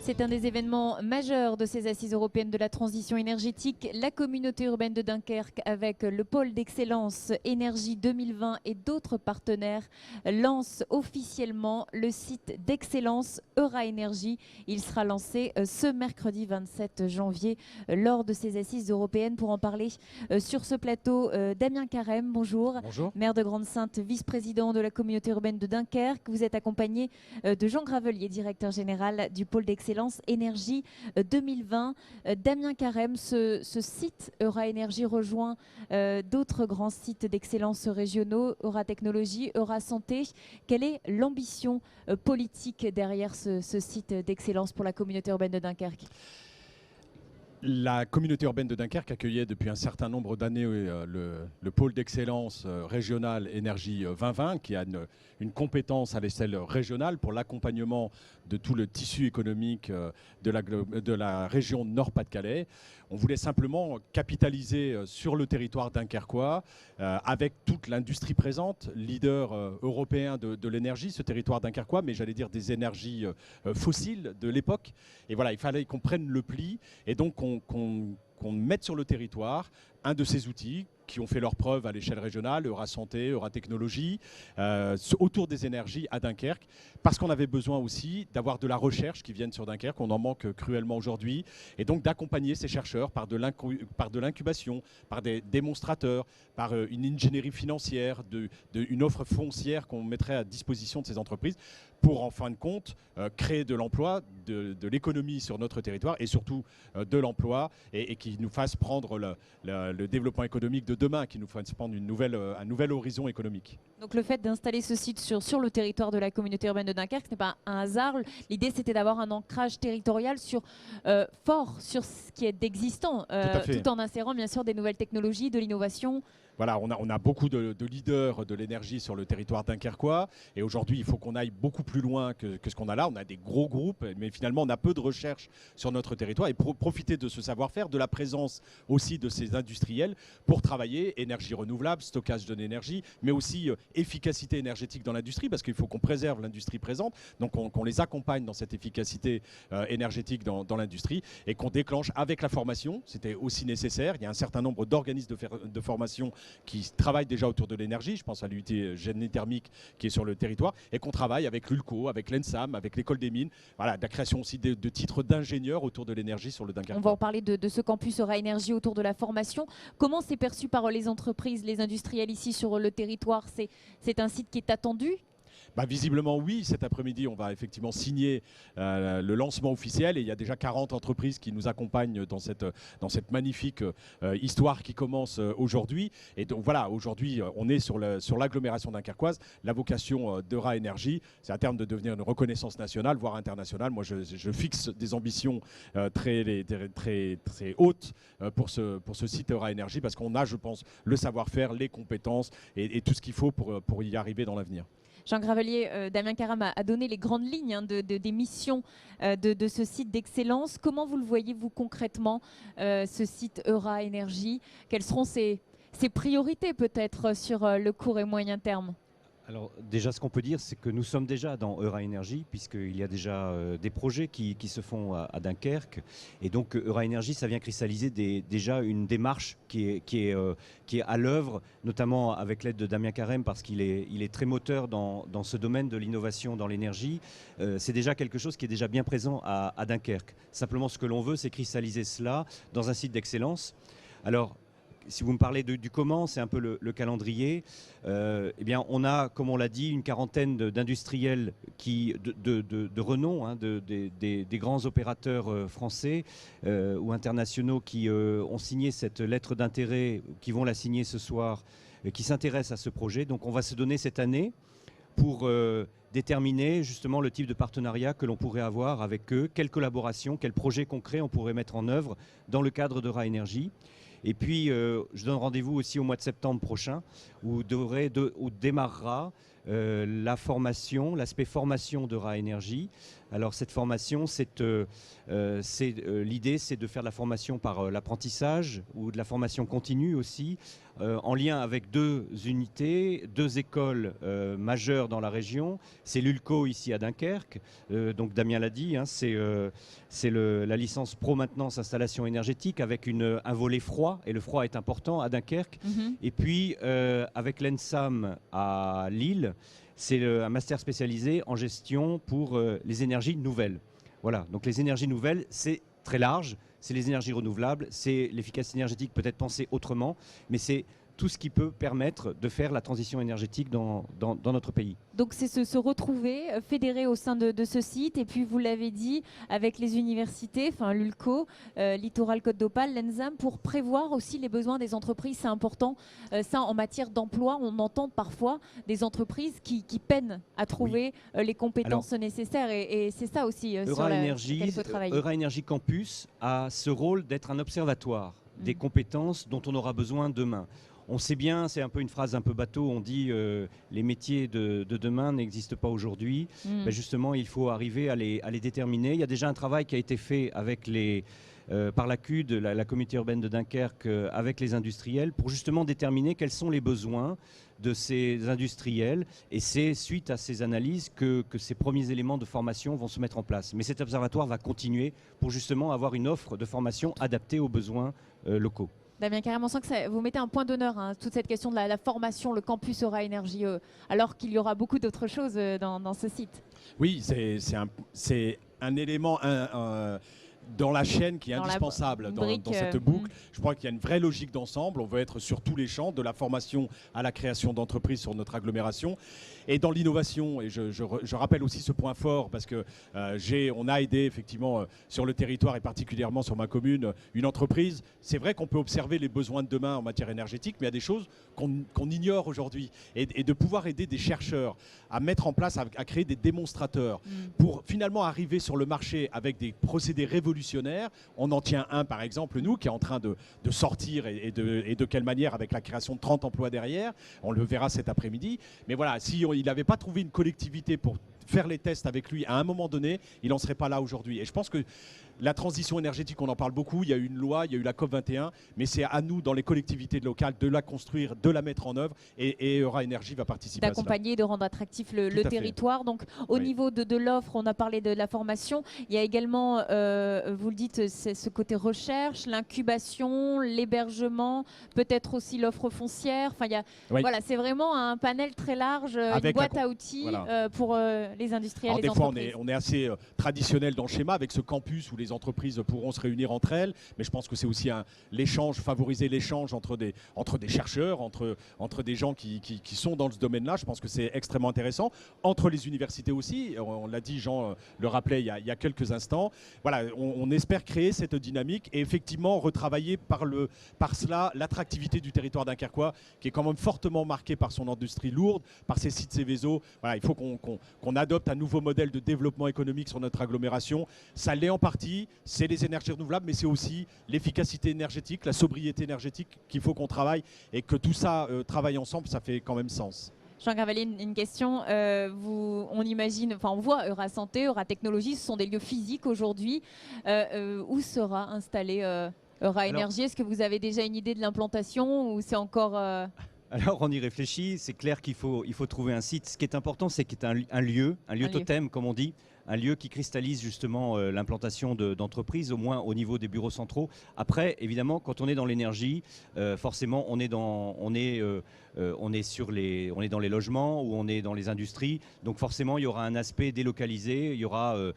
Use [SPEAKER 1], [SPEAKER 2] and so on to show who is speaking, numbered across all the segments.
[SPEAKER 1] C'est un des événements majeurs de ces assises européennes de la transition énergétique. La communauté urbaine de Dunkerque, avec le pôle d'excellence Énergie 2020 et d'autres partenaires, lance officiellement le site d'excellence Eura-Énergie. Il sera lancé ce mercredi 27 janvier lors de ces assises européennes. Pour en parler sur ce plateau, Damien Carême, bonjour.
[SPEAKER 2] Bonjour.
[SPEAKER 1] Maire de Grande-Synthe, vice-président de la communauté urbaine de Dunkerque. Vous êtes accompagné de Jean Gravelier, directeur général du pôle d'excellence Énergie 2020. Damien Carême, ce site Eura-Énergie rejoint d'autres grands sites d'excellence régionaux, Eura-Technologie, Eura-Santé. Quelle est l'ambition politique derrière ce site d'excellence pour la communauté urbaine de Dunkerque ?
[SPEAKER 2] La communauté urbaine de Dunkerque accueillait depuis un certain nombre d'années le pôle d'excellence régional Énergie 2020, qui a une compétence à l'échelle régionale pour l'accompagnement de tout le tissu économique de la région Nord-Pas-de-Calais. On voulait simplement capitaliser sur le territoire dunkerquois avec toute l'industrie présente, leader européen de l'énergie, ce territoire dunkerquois, mais j'allais dire des énergies fossiles de l'époque. Et voilà, il fallait qu'on prenne le pli et donc qu'on mette sur le territoire un de ces outils qui ont fait leurs preuves à l'échelle régionale, Eura-Santé, Eura-Technologie, autour des énergies à Dunkerque, parce qu'on avait besoin aussi d'avoir de la recherche qui vienne sur Dunkerque, on en manque cruellement aujourd'hui, et donc d'accompagner ces chercheurs par de l'incubation, par des démonstrateurs, par une ingénierie financière, une offre foncière qu'on mettrait à disposition de ces entreprises pour, en fin de compte, créer de l'emploi, de l'économie sur notre territoire et surtout de l'emploi et qui nous fasse prendre le développement économique de demain, qui nous fasse prendre un nouvel horizon économique.
[SPEAKER 1] Donc le fait d'installer ce site sur le territoire de la communauté urbaine de Dunkerque, ce n'est pas un hasard. L'idée, c'était d'avoir un ancrage territorial fort sur ce qui est d'existant, tout en insérant bien sûr des nouvelles technologies, de l'innovation.
[SPEAKER 2] Voilà, on a beaucoup de leaders de l'énergie sur le territoire dunkerquois et aujourd'hui il faut qu'on aille beaucoup plus loin que ce qu'on a là. On a des gros groupes mais finalement on a peu de recherche sur notre territoire et pour profiter de ce savoir-faire, de la présence aussi de ces industriels pour travailler énergie renouvelable, stockage de l'énergie, mais aussi efficacité énergétique dans l'industrie parce qu'il faut qu'on préserve l'industrie présente, donc qu'on les accompagne dans cette efficacité énergétique dans l'industrie et qu'on déclenche avec la formation, c'était aussi nécessaire. Il y a un certain nombre d'organismes de formation qui travaillent déjà autour de l'énergie, je pense à l'UT Génie Thermique qui est sur le territoire, et qu'on travaille avec l'ULCO, avec l'ENSAM, avec l'école des mines, voilà, la création aussi de titres d'ingénieurs autour de l'énergie sur le Dunkerque.
[SPEAKER 1] On va en parler de ce campus Eura-Énergie autour de la formation. Comment c'est perçu par les entreprises, les industriels ici sur le territoire ? C'est un site qui est attendu ?
[SPEAKER 2] Visiblement oui, cet après-midi on va effectivement signer le lancement officiel et il y a déjà 40 entreprises qui nous accompagnent dans cette magnifique histoire qui commence aujourd'hui. Et donc voilà, aujourd'hui on est sur l'agglomération dunkerquoise. La vocation d'Eura-Énergie, c'est à terme de devenir une reconnaissance nationale, voire internationale. Moi je fixe des ambitions très hautes pour ce site Eura-Énergie parce qu'on a, je pense, le savoir-faire, les compétences et tout ce qu'il faut pour y arriver dans l'avenir.
[SPEAKER 1] Jean Gravelier, Damien Carême a donné les grandes lignes des missions de ce site d'excellence. Comment vous le voyez-vous concrètement, ce site Eura-Énergie ? Quelles seront ses priorités peut-être sur le court et moyen terme ?
[SPEAKER 3] Alors déjà, ce qu'on peut dire, c'est que nous sommes déjà dans Eura-Énergie, puisqu'il y a déjà des projets qui se font à Dunkerque. Et donc Eura-Énergie, ça vient cristalliser déjà une démarche qui est à l'œuvre, notamment avec l'aide de Damien Carême, parce qu'il est très moteur dans ce domaine de l'innovation dans l'énergie. C'est déjà quelque chose qui est déjà bien présent à Dunkerque. Simplement, ce que l'on veut, c'est cristalliser cela dans un site d'excellence. Alors, si vous me parlez du comment, c'est un peu le calendrier. Eh bien, on a, comme on l'a dit, une quarantaine d'industriels de renom, des grands opérateurs français ou internationaux qui ont signé cette lettre d'intérêt, qui vont la signer ce soir, qui s'intéressent à ce projet. Donc, on va se donner cette année pour déterminer justement le type de partenariat que l'on pourrait avoir avec eux, quelle collaboration, quel projet concret on pourrait mettre en œuvre dans le cadre d'Eura-Énergie. Et puis, je donne rendez-vous aussi au mois de septembre prochain, où démarrera la formation, l'aspect formation d'Eura Énergie. Alors cette formation, l'idée c'est de faire de la formation par l'apprentissage ou de la formation continue aussi, en lien avec 2 unités, 2 écoles majeures dans la région. C'est l'ULCO ici à Dunkerque, donc Damien l'a dit, hein, c'est la licence pro maintenance installation énergétique avec un volet froid, et le froid est important à Dunkerque. Et puis avec l'ENSAM à Lille, c'est un master spécialisé en gestion pour les énergies nouvelles. Voilà, donc les énergies nouvelles, c'est très large, c'est les énergies renouvelables, c'est l'efficacité énergétique peut-être pensée autrement, mais c'est tout ce qui peut permettre de faire la transition énergétique dans notre pays.
[SPEAKER 1] Donc c'est se retrouver, fédérer au sein de ce site, et puis vous l'avez dit, avec les universités, enfin l'ULCO, Littoral Côte d'Opale, l'ENSAM, pour prévoir aussi les besoins des entreprises, c'est important. Ça, en matière d'emploi, on entend parfois des entreprises qui peinent à trouver les compétences nécessaires, et c'est ça aussi sur laquelle il faut travailler.
[SPEAKER 3] Eura Énergie Campus a ce rôle d'être un observatoire des compétences dont on aura besoin demain. On sait bien, c'est un peu une phrase un peu bateau, on dit les métiers de demain n'existent pas aujourd'hui. Ben justement, il faut arriver à les déterminer. Il y a déjà un travail qui a été fait avec par la CUD, la communauté urbaine de Dunkerque, avec les industriels, pour justement déterminer quels sont les besoins de ces industriels. Et c'est suite à ces analyses que ces premiers éléments de formation vont se mettre en place. Mais cet observatoire va continuer pour justement avoir une offre de formation adaptée aux besoins locaux.
[SPEAKER 1] Damien Carême, on sent que vous mettez un point d'honneur, hein, toute cette question de la formation, le campus Eura Énergie, alors qu'il y aura beaucoup d'autres choses dans ce site.
[SPEAKER 2] Oui, c'est un élément dans la chaîne qui est indispensable dans cette boucle. Je crois qu'il y a une vraie logique d'ensemble. On veut être sur tous les champs, de la formation à la création d'entreprises sur notre agglomération. Et dans l'innovation, et je rappelle aussi ce point fort, parce que on a aidé effectivement sur le territoire et particulièrement sur ma commune une entreprise. C'est vrai qu'on peut observer les besoins de demain en matière énergétique, mais il y a des choses qu'on ignore aujourd'hui. Et de pouvoir aider des chercheurs à mettre en place, à créer des démonstrateurs pour finalement arriver sur le marché avec des procédés révolutionnaires. On en tient un par exemple, nous, qui est en train de sortir et de quelle manière, avec la création de 30 emplois derrière. On le verra cet après-midi. Mais voilà, si il n'avait pas trouvé une collectivité pour faire les tests avec lui à un moment donné, il n'en serait pas là aujourd'hui. Et je pense que la transition énergétique, on en parle beaucoup, il y a eu une loi, il y a eu la COP21, mais c'est à nous, dans les collectivités locales, de la construire, de la mettre en œuvre, et Eura Énergie va participer à cela.
[SPEAKER 1] D'accompagner, de rendre attractif le territoire. Donc au niveau de l'offre, on a parlé de la formation, il y a également, vous le dites, c'est ce côté recherche, l'incubation, l'hébergement, peut-être aussi l'offre foncière. Enfin, voilà, c'est vraiment un panel très large, une boîte à outils pour les industriels.
[SPEAKER 2] Alors,
[SPEAKER 1] les entreprises.
[SPEAKER 2] Des fois, on est assez traditionnel dans le schéma avec ce campus où les entreprises pourront se réunir entre elles, mais je pense que c'est aussi l'échange, favoriser l'échange entre des chercheurs, entre des gens qui sont dans ce domaine-là. Je pense que c'est extrêmement intéressant. Entre les universités aussi, on l'a dit, Jean le rappelait il y a quelques instants. Voilà, on espère créer cette dynamique et effectivement retravailler par cela l'attractivité du territoire dunkerquois, qui est quand même fortement marqué par son industrie lourde, par ses sites Céveso. Voilà, il faut qu'on adopte un nouveau modèle de développement économique sur notre agglomération. Ça l'est en partie, c'est les énergies renouvelables, mais c'est aussi l'efficacité énergétique, la sobriété énergétique qu'il faut qu'on travaille, et que tout ça travaille ensemble, ça fait quand même sens.
[SPEAKER 1] Jean Gravelier, une question. On imagine, enfin on voit Eura Santé, Eura Technologie, ce sont des lieux physiques aujourd'hui. Où sera installé Eura Énergie? Est-ce que vous avez déjà une idée de l'implantation ou c'est encore...
[SPEAKER 3] Alors on y réfléchit, c'est clair qu'il faut trouver un site. Ce qui est important, c'est qu'il y ait un lieu totem, comme on dit, un lieu qui cristallise justement l'implantation d'entreprises, au moins au niveau des bureaux centraux. Après, évidemment, quand on est dans l'énergie, forcément, on est dans les logements ou on est dans les industries. Donc forcément, il y aura un aspect délocalisé. Il y aura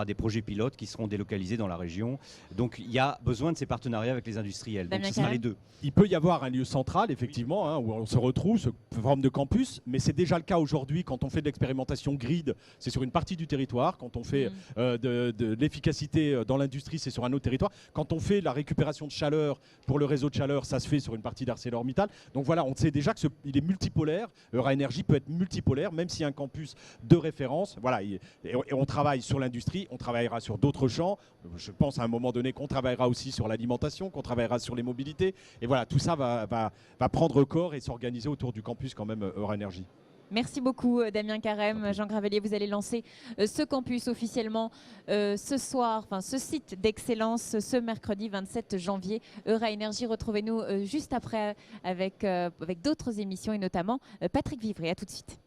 [SPEAKER 3] des projets pilotes qui seront délocalisés dans la région. Donc il y a besoin de ces partenariats avec les industriels. Donc ce sera les deux.
[SPEAKER 2] Il peut y avoir un lieu central, effectivement, hein, où on se retrouve, sous forme de campus, mais c'est déjà le cas aujourd'hui quand on fait de l'expérimentation grid, c'est sur une partie du territoire. Quand on fait de l'efficacité dans l'industrie, c'est sur un autre territoire. Quand on fait la récupération de chaleur pour le réseau de chaleur, ça se fait sur une partie d'ArcelorMittal. Donc voilà, on sait déjà qu'il est multipolaire. Eura Énergie peut être multipolaire, même s'il y a un campus de référence. Voilà, et on travaille sur l'industrie, on travaillera sur d'autres champs. Je pense à un moment donné qu'on travaillera aussi sur l'alimentation, qu'on travaillera sur les mobilités. Et voilà, tout ça va prendre corps et s'organiser autour du campus quand même Eura Énergie.
[SPEAKER 1] Merci beaucoup Damien Carême. Jean Gravelier, vous allez lancer ce campus officiellement ce soir, enfin ce site d'excellence ce mercredi 27 janvier. Eura Énergie, retrouvez-nous juste après avec d'autres émissions et notamment Patrick Vivray. À tout de suite.